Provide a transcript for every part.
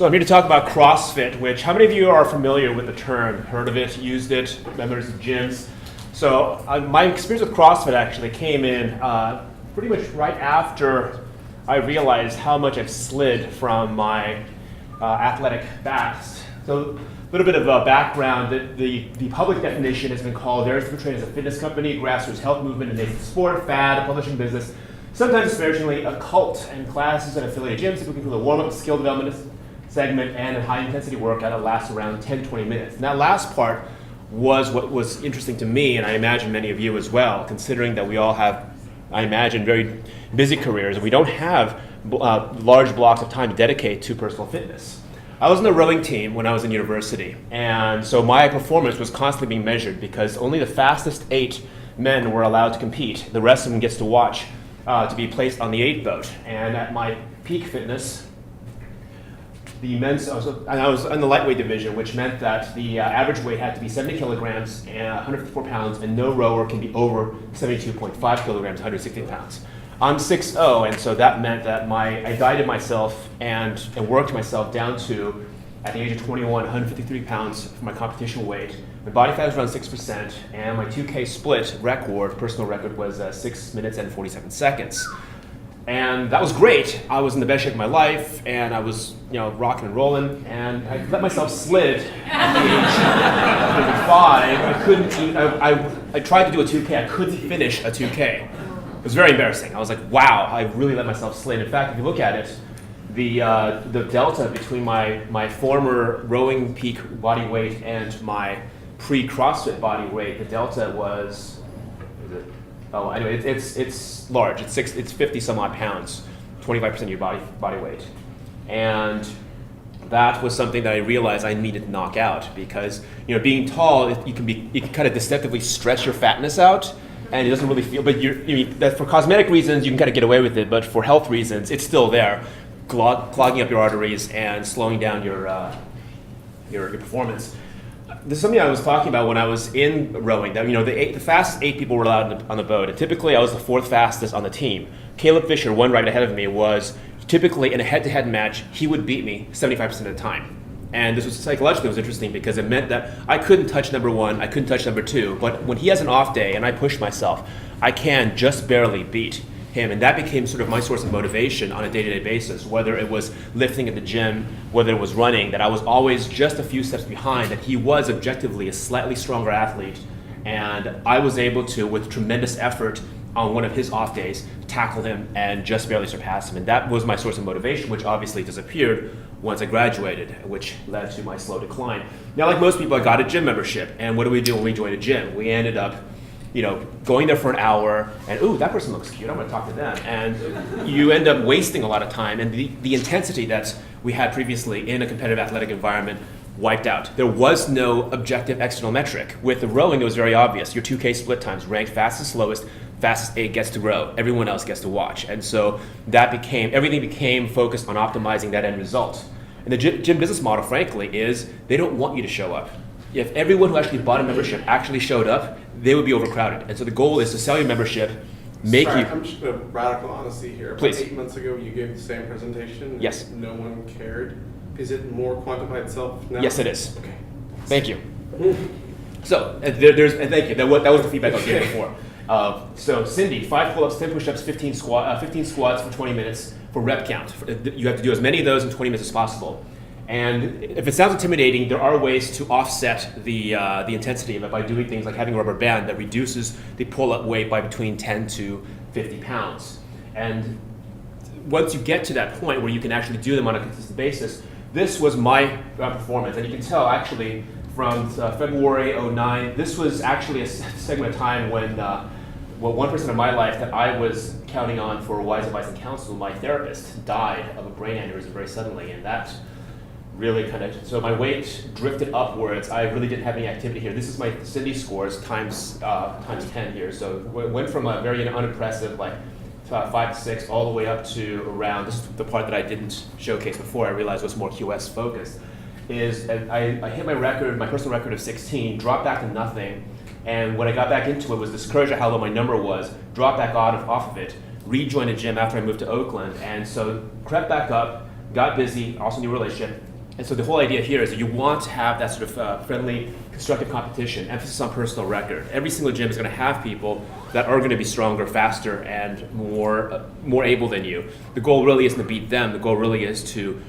So I'm here to talk about CrossFit, which how many of you are familiar with the term, heard of it, used it, members of gyms? So my experience with CrossFit actually came in pretty much right after I realized how much I've slid from my athletic past. So a little bit of a background, that the public definition has been called, various different trainers, a fitness company, grassroots health movement, a nascent sport, fad, a publishing business, sometimes disparagingly a cult, and classes and affiliated gyms typically include a warm-up, skill development segment, and a high-intensity workout that lasts around 10-20 minutes. And that last part was what was interesting to me, and I imagine many of you as well, considering that we all have, I imagine, very busy careers, and we don't have large blocks of time to dedicate to personal fitness. I was on the rowing team when I was in university, and so my performance was constantly being measured because only the fastest 8 men were allowed to compete. The rest of them gets to watch to be placed on the 8 boat. And at my peak fitness, the men's, and I was in the lightweight division, which meant that the average weight had to be 70 kilograms and 154 pounds, and no rower can be over 72.5 kilograms, 160 pounds. I'm 6'0", and so that meant that I dieted myself and worked myself down to, at the age of 21, 153 pounds for my competition weight. My body fat was around 6%, and my 2K split record, personal record, was 6 minutes and 47 seconds. And that was great. I was in the best shape of my life, and I was, rocking and rolling, and I let myself slid at the age of 35. I tried to do a 2K. I couldn't finish a 2K. It was very embarrassing. I was like, wow, I really let myself slid. In fact, if you look at it, the delta between my former rowing peak body weight and my pre-CrossFit body weight, the delta was, it's large. It's 50 some odd pounds, 25% of your body weight. And that was something that I realized I needed to knock out because, being tall, you can kind of deceptively stretch your fatness out, and it doesn't really feel, but that for cosmetic reasons, you can kind of get away with it, but for health reasons, it's still there, clogging up your arteries and slowing down your performance. This is something I was talking about when I was in rowing, that the fastest 8 people were allowed on the boat, and typically I was the 4th fastest on the team. Caleb Fisher, one right ahead of me, was typically in a head-to-head match, he would beat me 75% of the time. And this was psychologically, it was interesting because it meant that I couldn't touch number 1, I couldn't touch number 2, but when he has an off day and I push myself, I can just barely beat him, and that became sort of my source of motivation on a day-to-day basis, whether it was lifting at the gym, whether it was running, that I was always just a few steps behind, that he was objectively a slightly stronger athlete, and I was able to, with tremendous effort on one of his off days, tackle him and just barely surpass him, and that was my source of motivation, which obviously disappeared once I graduated, which led to my slow decline. Now, like most people, I got a gym membership, and what do we do when we join a gym? We ended up going there for an hour, and ooh, that person looks cute, I'm gonna talk to them. And you end up wasting a lot of time, and the intensity that we had previously in a competitive athletic environment wiped out. There was no objective external metric. With the rowing, it was very obvious. Your 2K split times ranked fastest, slowest, fastest 8 gets to row. Everyone else gets to watch. And so everything became focused on optimizing that end result. And the gym business model, frankly, is they don't want you to show up. If everyone who actually bought a membership actually showed up, they would be overcrowded. And so the goal is to sell your membership, I'm just a radical honesty here. Please. About 8 months ago, you gave the same presentation. Yes. No one cared. Is it more quantified self now? Yes, it is. Okay. Thank you. So thank you. That was the feedback I was giving before. So Cindy, 5 pull-ups, 10 push-ups, 15 squats for 20 minutes for rep count. You have to do as many of those in 20 minutes as possible. And if it sounds intimidating, there are ways to offset the intensity of it by doing things like having a rubber band that reduces the pull-up weight by between 10 to 50 pounds. And once you get to that point where you can actually do them on a consistent basis, this was my performance. And you can tell actually from February 09, this was actually a segment of time when 1% of my life that I was counting on for wise advice and counsel, my therapist died of a brain aneurysm very suddenly, and that really so my weight drifted upwards. I really didn't have any activity here. This is my Cindy scores times 10 here. So it went from a very unimpressive 5 to 6 all the way up to around, this is the part that I didn't showcase before, I realized was more QS focused, is I hit my personal record of 16, dropped back to nothing, and when I got back into it was discouraged at how low my number was, dropped back off of it, rejoined a gym after I moved to Oakland, and so crept back up, got busy, also new relationship, And so the whole idea here is that you want to have that sort of friendly, constructive competition, emphasis on personal record. Every single gym is going to have people that are going to be stronger, faster, and more able than you. The goal really isn't to beat them. The goal really is to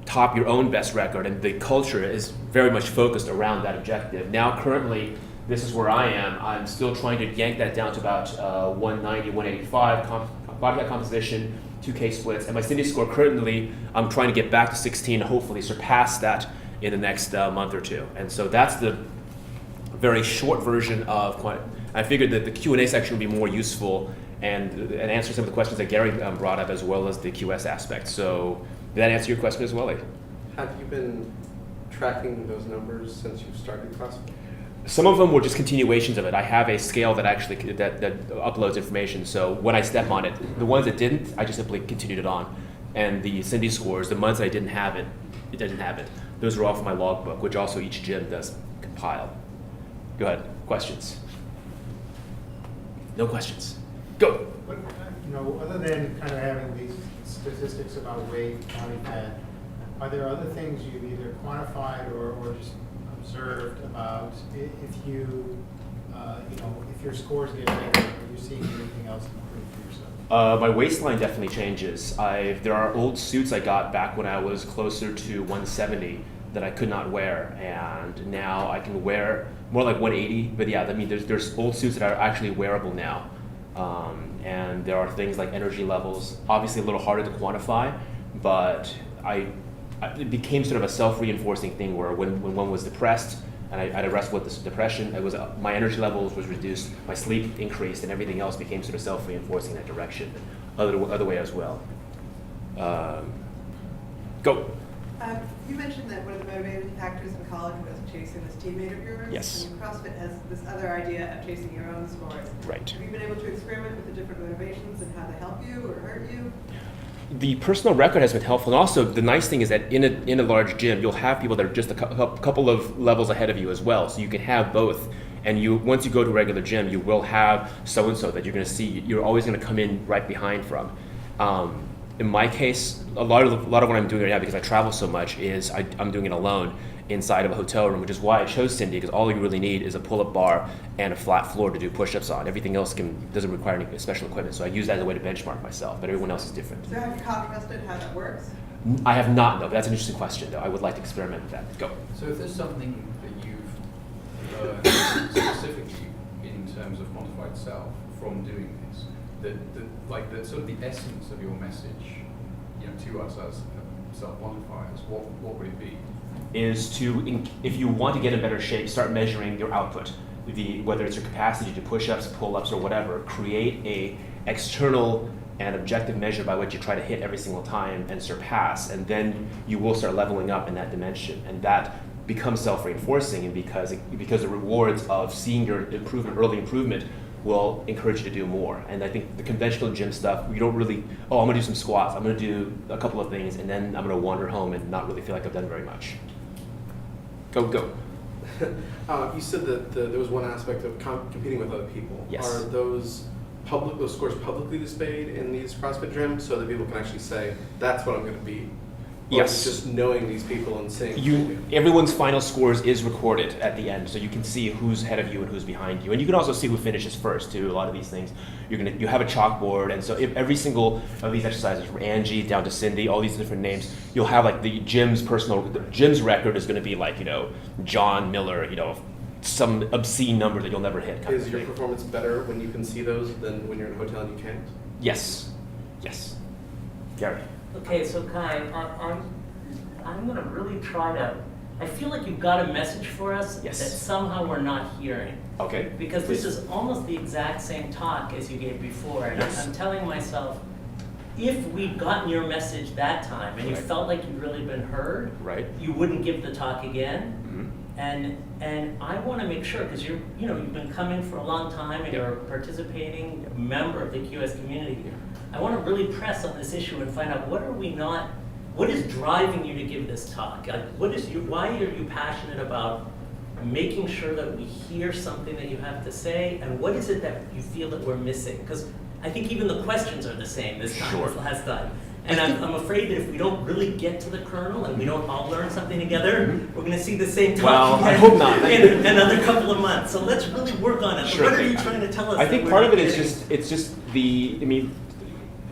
top your own best record, and the culture is very much focused around that objective. Now, currently, this is where I am. I'm still trying to yank that down to about 190, 185 body fat composition, 2K splits, and my Cindy score currently, I'm trying to get back to 16, hopefully surpass that in the next month or two. And so that's the very short version of I figured that the Q&A section would be more useful and answer some of the questions that Gary brought up, as well as the QS aspect. So did that answer your question as well? Have you been tracking those numbers since you started CrossFit? Some of them were just continuations of it. I have a scale that actually that uploads information. So when I step on it, the ones that didn't, I just simply continued it on. And the Cindy scores, the months that I didn't have it, it didn't have it. Those are all from my logbook, which also each gym does compile. Go ahead. Questions? No questions. Go. But, other than kind of having these statistics about weight, body fat, are there other things you've either quantified or just observed about if you, if your scores get better, are you seeing anything else improve for yourself? My waistline definitely changes. There are old suits I got back when I was closer to 170 that I could not wear, and now I can wear more like 180. But yeah, I mean, there's old suits that are actually wearable now, and there are things like energy levels. Obviously, a little harder to quantify, but it became sort of a self-reinforcing thing where when one was depressed and I had wrestled with this depression, it was my energy levels was reduced, my sleep increased, and everything else became sort of self-reinforcing in that direction. Other way as well. Go. You mentioned that one of the motivating factors in college was chasing this teammate of yours. Yes. And CrossFit has this other idea of chasing your own scores. Right. Have you been able to experiment with the different motivations and how they help you or hurt you? The personal record has been helpful, and also the nice thing is that in a large gym, you'll have people that are just a couple of levels ahead of you as well, so you can have both. And once you go to a regular gym, you will have so-and-so that you're going to see. You're always going to come in right behind from. In my case, a lot of what I'm doing right now, because I travel so much, is I'm doing it alone inside of a hotel room, which is why I chose Cindy, because all you really need is a pull-up bar and a flat floor to do push-ups on. Everything else doesn't require any special equipment, so I use that as a way to benchmark myself, but everyone else is different. So have you contrasted how that works? I have not, though, but that's an interesting question, though. I would like to experiment with that. Go. So if there's something that you've learned specifically in terms of quantified self from doing this, that sort of the essence of your message, to us as self-quantifiers, what would it be? Is to, if you want to get in better shape, start measuring your output. Whether it's your capacity to push-ups, pull-ups, or whatever, create a external and objective measure by which you try to hit every single time and surpass, and then you will start leveling up in that dimension, and that becomes self-reinforcing, and because the rewards of seeing your early improvement will encourage you to do more. And I think the conventional gym stuff, you don't really, I'm gonna do some squats, I'm gonna do a couple of things, and then I'm gonna wander home and not really feel like I've done very much. Go. You said that there was one aspect of competing with other people. Yes. Are those scores publicly displayed in these CrossFit gyms so that people can actually say, that's what I'm going to beat? Or Yes. is it just knowing these people and seeing Everyone's final scores is recorded at the end, so you can see who's ahead of you and who's behind you, and you can also see who finishes first too. A lot of these things, you have a chalkboard, and so if every single of these exercises, from Angie down to Cindy, all these different names, you'll have like the gym's record is going to be like John Miller, some obscene number that you'll never hit. Is your performance better when you can see those than when you're in a hotel and you can't? Yes. Gary. Okay, so Kai, I'm going to really try to. I feel like you've got a message for us Yes. that somehow we're not hearing. Okay. Because this is almost the exact same talk as you gave before, and Yes. I'm telling myself, if we'd gotten your message that time and you Right. felt like you'd really been heard, Right. you wouldn't give the talk again. Mm-hmm. And I want to make sure, because you've been coming for a long time and Yep. you're a participating member of the QS community. Yep. I want to really press on this issue and find out what is driving you to give this talk? Why are you passionate about making sure that we hear something that you have to say, and what is it that you feel that we're missing? Because I think even the questions are the same this time Sure. as last time. And I'm afraid that if we don't really get to the kernel and we don't all learn something together, we're going to see the same Well, talk I again hope not. in another couple of months. So let's really work on it. Sure What are thing. you trying to tell us? I that think we're part of not it is getting? it's just the, I mean,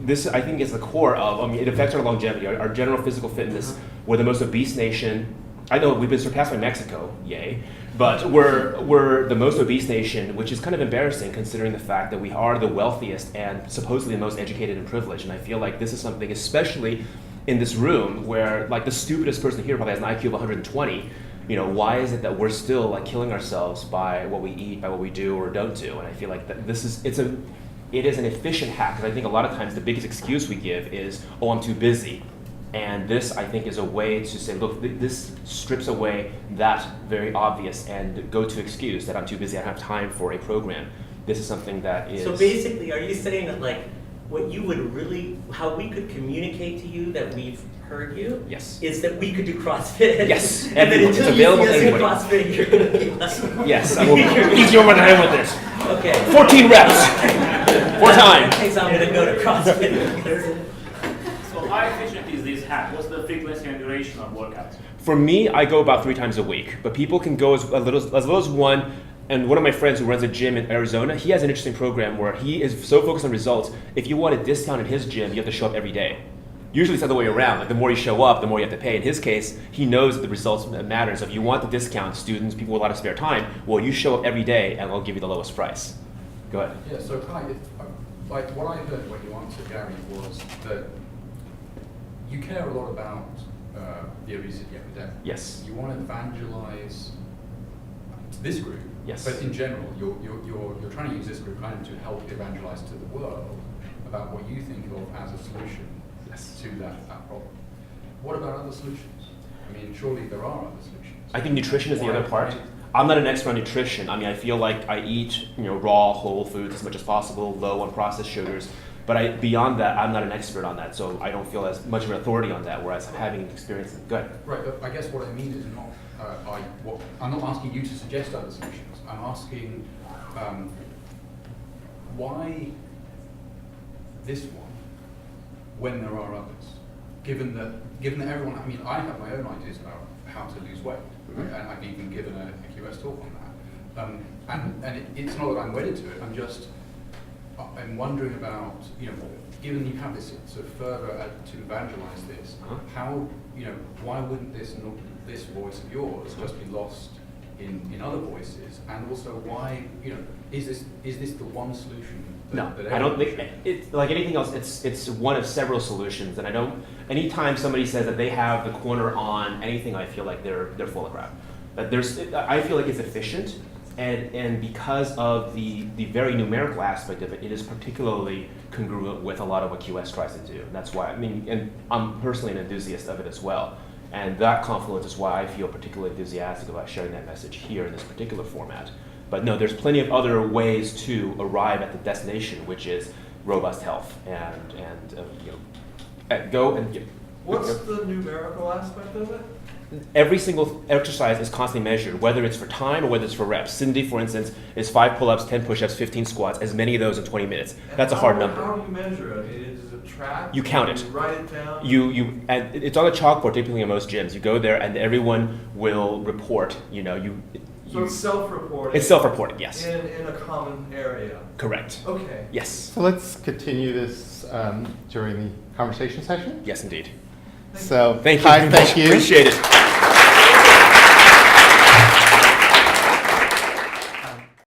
this I think is the core of, I mean, it affects our longevity, our general physical fitness. We're the most obese nation. I know we've been surpassed by Mexico, yay, but we're the most obese nation, which is kind of embarrassing considering the fact that we are the wealthiest and supposedly the most educated and privileged. And I feel like this is something, especially in this room, where like the stupidest person here probably has an IQ of 120. You know, why is it that we're still like killing ourselves by what we eat, by what we do or don't do? And I feel like that it is an efficient hack, because I think a lot of times the biggest excuse we give is, oh, I'm too busy. And this, I think, is a way to say, look, this strips away that very obvious and go-to excuse that I'm too busy, I don't have time for a program. This is something that is... So basically, are you saying that like what you would really, how we could communicate to you that we've heard you? Yes. Is that we could do CrossFit? Yes. And then It's until you available see to us in anybody. CrossFit, you're going to be like... Yes, I will ease your mind with this. Okay. 14 reps. 4 times. In case I'm going to go to CrossFit. So how efficient is this hack? What's the frequency and duration of workouts? For me, I go about 3 times a week, but people can go as little as 1. And one of my friends who runs a gym in Arizona, he has an interesting program where he is so focused on results. If you want a discount in his gym, you have to show up every day. Usually it's the other way around. Like the more you show up, the more you have to pay. In his case, he knows that the results matter. So if you want the discount, students, people with a lot of spare time, well, you show up every day and I'll give you the lowest price. Go ahead. Yeah, so Kai, like what I heard when you answered Gary was that you care a lot about the obesity epidemic. Yes. You want to evangelize this group. Yes. But in general, you're trying to use this group kind of to help evangelize to the world about what you think of as a solution to that problem. What about other solutions? I mean, surely there are other solutions. I think nutrition is the other part. I'm not an expert on nutrition. I mean, I feel like I eat, raw, whole foods as much as possible, low on processed sugars. But beyond that, I'm not an expert on that, so I don't feel as much of an authority on that, whereas having experience. Go ahead. Right, but I guess what I mean is not, I'm not asking you to suggest other solutions. I'm asking why this one when there are others? Given that everyone, I mean, I have my own ideas about how to lose weight, right? And I've even given a QS talk on that. It's not that I'm wedded to it. I'm wondering about, given you have this sort of further to evangelize this, how, why wouldn't this voice of yours just be lost in other voices? And also, why, is this the one solution? No, I don't think it's like anything else. It's one of several solutions, and I don't. Anytime somebody says that they have the corner on anything, I feel like they're full of crap. But I feel like it's efficient, and because of the very numerical aspect of it, it is particularly congruent with a lot of what QS tries to do. That's why and I'm personally an enthusiast of it as well. And that confluence is why I feel particularly enthusiastic about sharing that message here in this particular format. But no, there's plenty of other ways to arrive at the destination, which is robust health go and. What's the numerical aspect of it? Every single exercise is constantly measured, whether it's for time or whether it's for reps. Cindy, for instance, is 5 pull-ups, 10 push-ups, 15 squats, as many of those in 20 minutes. That's a hard number. How do you measure it? Is it tracked? You count it. You write it down? And it's on a chalkboard typically in most gyms. You go there and everyone will report, So it's self-reporting? It's self-reporting, yes. In a common area? Correct. Okay. Yes. So let's continue this during the conversation session. Yes, indeed. So, Thank you. Hi, thank you. Appreciate it.